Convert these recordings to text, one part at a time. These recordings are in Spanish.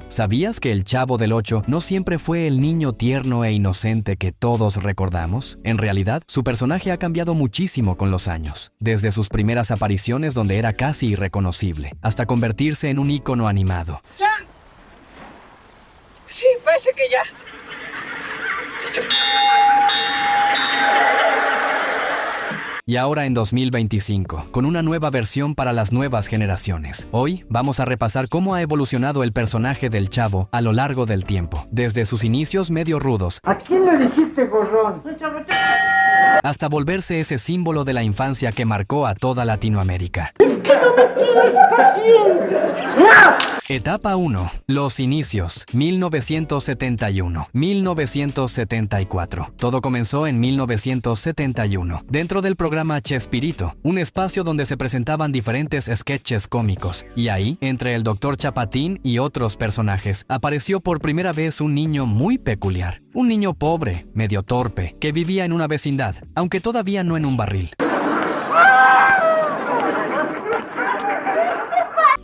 ¿Sabías que el Chavo del Ocho no siempre fue el niño tierno e inocente que todos recordamos? En realidad, su personaje ha cambiado muchísimo con los años, desde sus primeras apariciones donde era casi irreconocible, hasta convertirse en un ícono animado. ¿Ya? Sí, parece que ya. Y ahora en 2025, con una nueva versión para las nuevas generaciones. Hoy vamos a repasar cómo ha evolucionado el personaje del Chavo a lo largo del tiempo, desde sus inicios medio rudos. ¿A quién le dijiste gorrón? Hasta volverse ese símbolo de la infancia que marcó a toda Latinoamérica. ¡Es que no me tienes paciencia! Etapa 1. Los inicios. 1971. 1974. Todo comenzó en 1971, dentro del programa Chespirito, un espacio donde se presentaban diferentes sketches cómicos. Y ahí, entre el Dr. Chapatín y otros personajes, apareció por primera vez un niño muy peculiar. Un niño pobre, medio torpe, que vivía en una vecindad, aunque todavía no en un barril.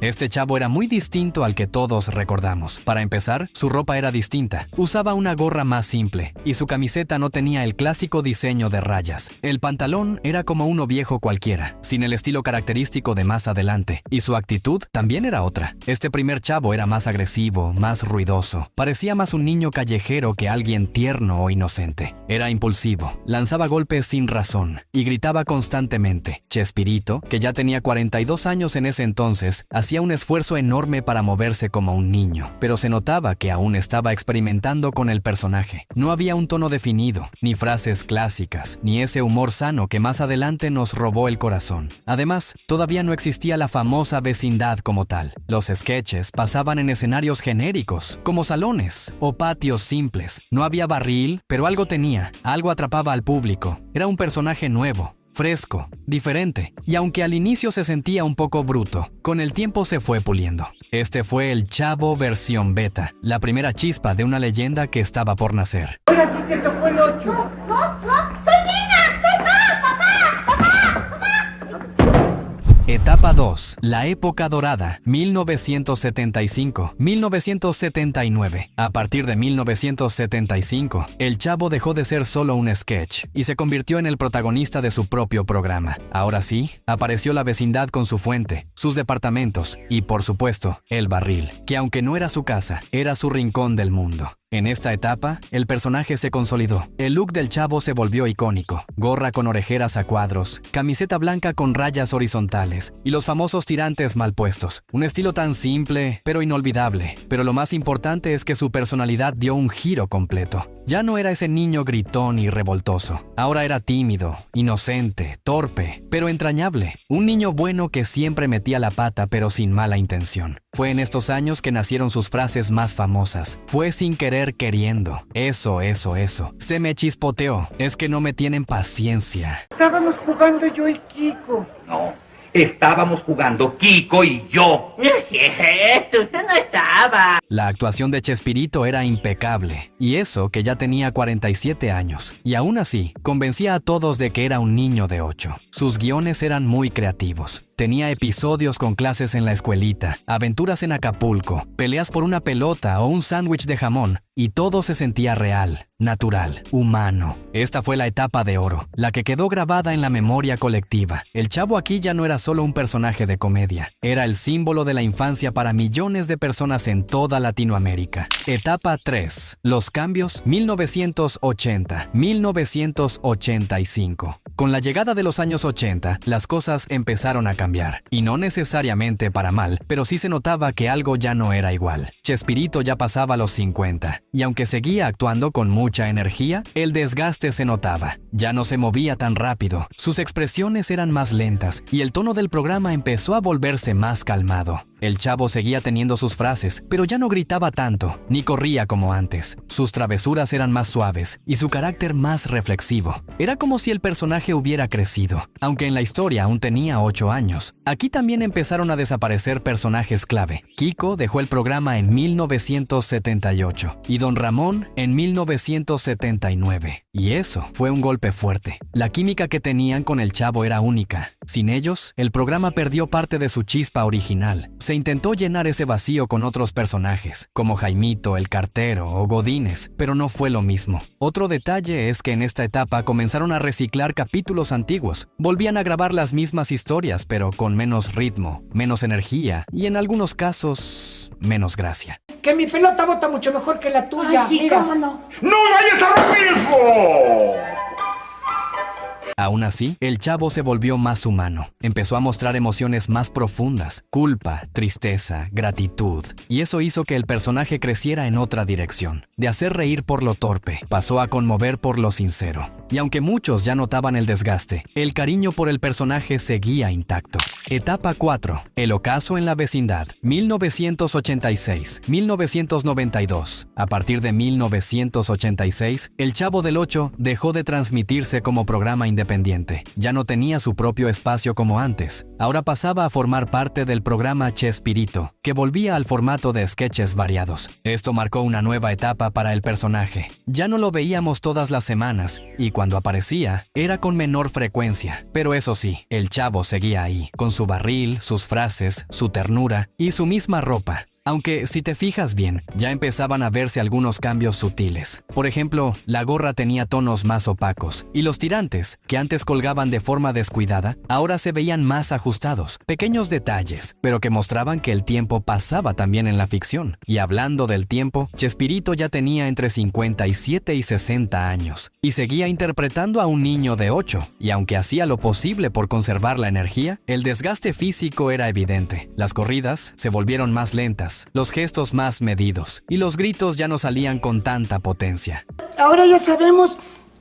Este chavo era muy distinto al que todos recordamos. Para empezar, su ropa era distinta. Usaba una gorra más simple y su camiseta no tenía el clásico diseño de rayas. El pantalón era como uno viejo cualquiera, sin el estilo característico de más adelante. Y su actitud también era otra. Este primer chavo era más agresivo, más ruidoso. Parecía más un niño callejero que alguien tierno o inocente. Era impulsivo, lanzaba golpes sin razón y gritaba constantemente. Chespirito, que ya tenía 42 años en ese entonces, hacía un esfuerzo enorme para moverse como un niño, pero se notaba que aún estaba experimentando con el personaje. No había un tono definido, ni frases clásicas, ni ese humor sano que más adelante nos robó el corazón. Además, todavía no existía la famosa vecindad como tal. Los sketches pasaban en escenarios genéricos, como salones o patios simples. No había barril, pero algo tenía, algo atrapaba al público. Era un personaje nuevo, fresco, diferente, y aunque al inicio se sentía un poco bruto, con el tiempo se fue puliendo. Este fue el Chavo versión beta, la primera chispa de una leyenda que estaba por nacer. Oye, ¿a ti te tocó el 8? No, soy niña, soy papá. Etapa 2. La época dorada, 1975-1979. A partir de 1975, el Chavo dejó de ser solo un sketch y se convirtió en el protagonista de su propio programa. Ahora sí, apareció la vecindad con su fuente, sus departamentos y, por supuesto, el barril, que aunque no era su casa, era su rincón del mundo. En esta etapa, el personaje se consolidó. El look del Chavo se volvió icónico. Gorra con orejeras a cuadros, camiseta blanca con rayas horizontales y los famosos tirantes mal puestos. Un estilo tan simple, pero inolvidable. Pero lo más importante es que su personalidad dio un giro completo. Ya no era ese niño gritón y revoltoso. Ahora era tímido, inocente, torpe, pero entrañable. Un niño bueno que siempre metía la pata pero sin mala intención. Fue en estos años que nacieron sus frases más famosas. Fue sin querer queriendo. Eso. Se me chispoteó. Es que no me tienen paciencia. Estábamos jugando yo y Kiko. No, estábamos jugando Kiko y yo. No es cierto, usted no estaba. La actuación de Chespirito era impecable, y eso que ya tenía 47 años, y aún así, convencía a todos de que era un niño de 8. Sus guiones eran muy creativos. Tenía episodios con clases en la escuelita, aventuras en Acapulco, peleas por una pelota o un sándwich de jamón, y todo se sentía real, natural, humano. Esta fue la etapa de oro, la que quedó grabada en la memoria colectiva. El Chavo aquí ya no era solo un personaje de comedia, era el símbolo de la infancia para millones de personas en toda Latinoamérica. Etapa 3. Los cambios 1980-1985. Con la llegada de los años 80, las cosas empezaron a cambiar. Y no necesariamente para mal, pero sí se notaba que algo ya no era igual. Chespirito ya pasaba los 50, y aunque seguía actuando con mucha energía, el desgaste se notaba. Ya no se movía tan rápido, sus expresiones eran más lentas, y el tono del programa empezó a volverse más calmado. El Chavo seguía teniendo sus frases, pero ya no gritaba tanto, ni corría como antes. Sus travesuras eran más suaves, y su carácter más reflexivo. Era como si el personaje personaje hubiera crecido, aunque en la historia aún tenía 8 años. Aquí también empezaron a desaparecer personajes clave. Kiko dejó el programa en 1978 y Don Ramón en 1979. Y eso fue un golpe fuerte. La química que tenían con el Chavo era única. Sin ellos, el programa perdió parte de su chispa original. Se intentó llenar ese vacío con otros personajes, como Jaimito, el cartero o Godínez, pero no fue lo mismo. Otro detalle es que en esta etapa comenzaron a reciclar capítulos antiguos. Volvían a grabar las mismas historias, pero con menos ritmo, menos energía y en algunos casos, menos gracia. Que mi pelota bota mucho mejor que la tuya. Ay, sí, mira. cómo no. ¡No vayas a lo mismo! Aún así, el Chavo se volvió más humano. Empezó a mostrar emociones más profundas, culpa, tristeza, gratitud. Y eso hizo que el personaje creciera en otra dirección. De hacer reír por lo torpe, pasó a conmover por lo sincero. Y aunque muchos ya notaban el desgaste, el cariño por el personaje seguía intacto. Etapa 4. El ocaso en la vecindad, 1986-1992. A partir de 1986, El Chavo del Ocho dejó de transmitirse como programa independiente. Ya no tenía su propio espacio como antes. Ahora pasaba a formar parte del programa Chespirito, que volvía al formato de sketches variados. Esto marcó una nueva etapa para el personaje. Ya no lo veíamos todas las semanas, y cuando aparecía, era con menor frecuencia. Pero eso sí, el Chavo seguía ahí, con su barril, sus frases, su ternura y su misma ropa. Aunque, si te fijas bien, ya empezaban a verse algunos cambios sutiles. Por ejemplo, la gorra tenía tonos más opacos, y los tirantes, que antes colgaban de forma descuidada, ahora se veían más ajustados. Pequeños detalles, pero que mostraban que el tiempo pasaba también en la ficción. Y hablando del tiempo, Chespirito ya tenía entre 57 y 60 años, y seguía interpretando a un niño de 8, y aunque hacía lo posible por conservar la energía, el desgaste físico era evidente. Las corridas se volvieron más lentas, los gestos más medidos, y los gritos ya no salían con tanta potencia. Ahora ya sabemos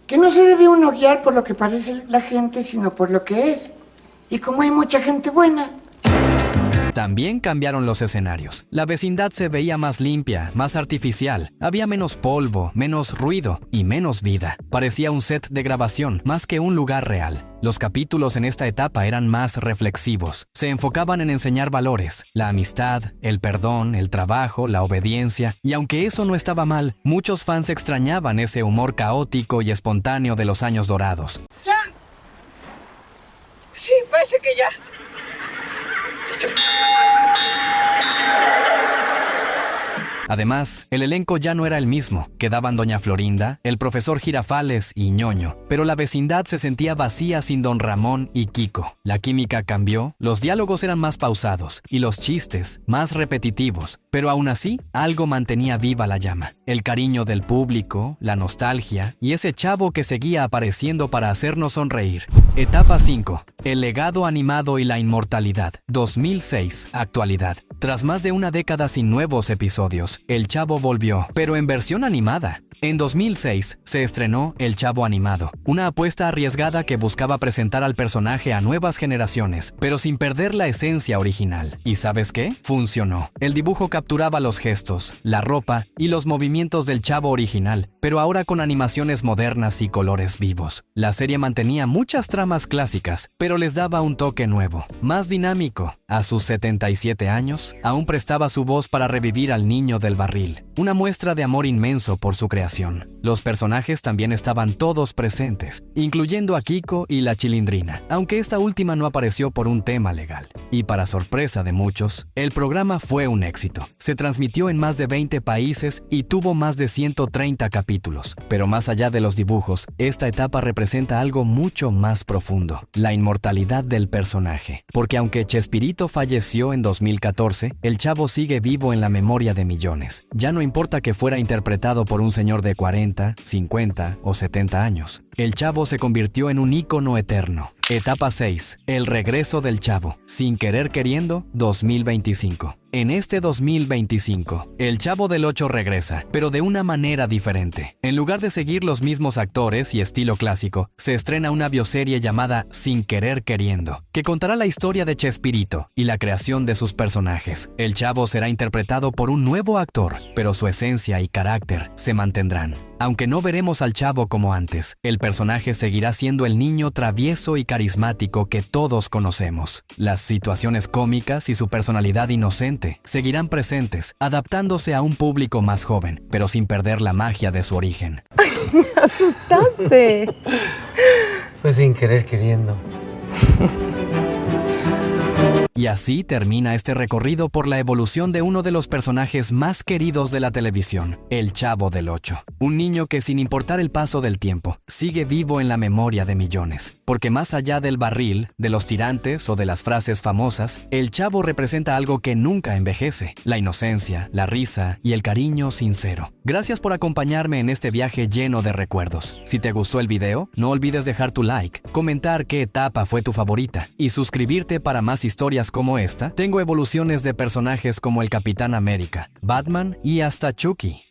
que no se debe uno guiar por lo que parece la gente, sino por lo que es. Y como hay mucha gente buena. También cambiaron los escenarios. La vecindad se veía más limpia, más artificial. Había menos polvo, menos ruido y menos vida. Parecía un set de grabación más que un lugar real. Los capítulos en esta etapa eran más reflexivos. Se enfocaban en enseñar valores, la amistad, el perdón, el trabajo, la obediencia. Y aunque eso no estaba mal, muchos fans extrañaban ese humor caótico y espontáneo de los años dorados. ¿Ya? Sí, parece que ya. Además, el elenco ya no era el mismo. Quedaban Doña Florinda, el profesor Girafales y Ñoño, pero la vecindad se sentía vacía sin Don Ramón y Kiko. La química cambió, los diálogos eran más pausados y los chistes más repetitivos, pero aún así, algo mantenía viva la llama. El cariño del público, la nostalgia y ese Chavo que seguía apareciendo para hacernos sonreír. Etapa 5. El legado animado y la inmortalidad, 2006, actualidad. Tras más de una década sin nuevos episodios, El Chavo volvió, pero en versión animada. En 2006 se estrenó El Chavo Animado, una apuesta arriesgada que buscaba presentar al personaje a nuevas generaciones, pero sin perder la esencia original. ¿Y sabes qué? Funcionó. El dibujo capturaba los gestos, la ropa y los movimientos del Chavo original, pero ahora con animaciones modernas y colores vivos. La serie mantenía muchas tramas clásicas, pero les daba un toque nuevo, más dinámico. A sus 77 años, aún prestaba su voz para revivir al niño del barril, una muestra de amor inmenso por su creación. Los personajes también estaban todos presentes, incluyendo a Kiko y la Chilindrina, aunque esta última no apareció por un tema legal. Y para sorpresa de muchos, el programa fue un éxito. Se transmitió en más de 20 países y tuvo más de 130 capítulos. Pero más allá de los dibujos, esta etapa representa algo mucho más profundo, la inmortalidad del personaje. Porque aunque Chespirito falleció en 2014, el Chavo sigue vivo en la memoria de millones. Ya no importa que fuera interpretado por un señor de 40, 50 o 70 años. El Chavo se convirtió en un ícono eterno. Etapa 6. El regreso del Chavo. Sin querer queriendo, 2025. En este 2025, El Chavo del Ocho regresa, pero de una manera diferente. En lugar de seguir los mismos actores y estilo clásico, se estrena una bioserie llamada Sin querer queriendo, que contará la historia de Chespirito y la creación de sus personajes. El Chavo será interpretado por un nuevo actor, pero su esencia y carácter se mantendrán. Aunque no veremos al Chavo como antes, el personaje seguirá siendo el niño travieso y carismático que todos conocemos. Las situaciones cómicas y su personalidad inocente seguirán presentes, adaptándose a un público más joven, pero sin perder la magia de su origen. ¡Me asustaste! Fue sin querer queriendo. Y así termina este recorrido por la evolución de uno de los personajes más queridos de la televisión, el Chavo del Ocho. Un niño que, sin importar el paso del tiempo, sigue vivo en la memoria de millones. Porque más allá del barril, de los tirantes o de las frases famosas, el Chavo representa algo que nunca envejece: la inocencia, la risa y el cariño sincero. Gracias por acompañarme en este viaje lleno de recuerdos. Si te gustó el video, no olvides dejar tu like, comentar qué etapa fue tu favorita y suscribirte para más historias como esta. Tengo evoluciones de personajes como el Capitán América, Batman y hasta Chucky.